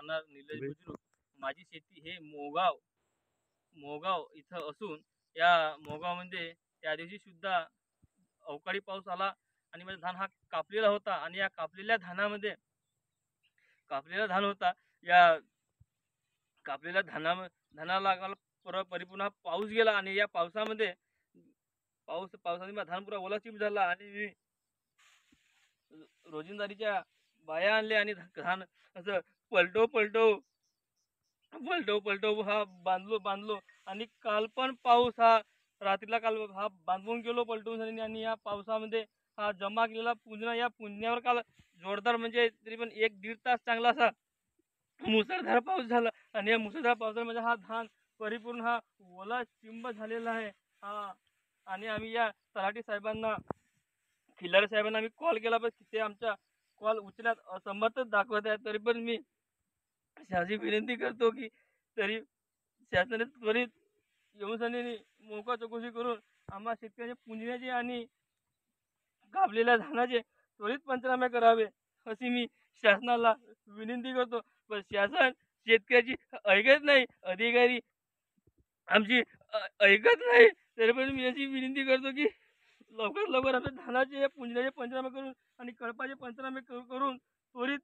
राहणार निलेश बुजुर्ग. माझी शेती हे मोगाव मोगाव इथं असून या मोगावमध्ये त्या दिवशी सुद्धा अवकाळी पाऊस आला आणि माझा धान हा कापलेला होता आणि या कापलेला धान होता. या कापलेल्या धानाला परिपूर्ण पाऊस गेला आणि या पावसाने माझा धान पुरा ओलाचिप झाला आणि मी रोजंदारीच्या बाया आणल्या आणि धान असं पलटो पलटो पलटो पलटो हा बांधलो आणि काल पण पाऊस हा रात्रीला काल हा बांधून गेलो पलटून आणि या पावसामध्ये हा जमा केलेला पुन्हा या पुण्यावर काल जोरदार म्हणजे तरी पण 1-1.5 तास चांगला असा मुसळधार पाऊस झाला आणि या मुसळधार पावसामध्ये हा धान परिपूर्ण हा ओला चिंब झालेला आहे. हा आणि आम्ही या तलाठी साहेबांना खिल्लारे साहेबांना आम्ही कॉल केला पण ते आमच्या कॉल उचलण्यात असमर्थ दाखवत आहे. तरी पण मी शासनाची विनंती करतो की तरी शासनाने त्वरित येऊन मोका चौकशी करून आम्हा शेतकऱ्याचे पुंजण्याचे आणि कापलेल्या धानाचे त्वरित पंचनामे करावे अशी मी शासनाला विनंती करतो. पण शासन शेतकऱ्याची ऐकत नाही, अधिकारी आमची ऐकत नाही. तरी पण मी अशी विनंती करतो की लवकर लवकर आमच्या धानाचे पुंजण्याचे पंचनामे करून आणि कळपाचे पंचनामे करून त्वरित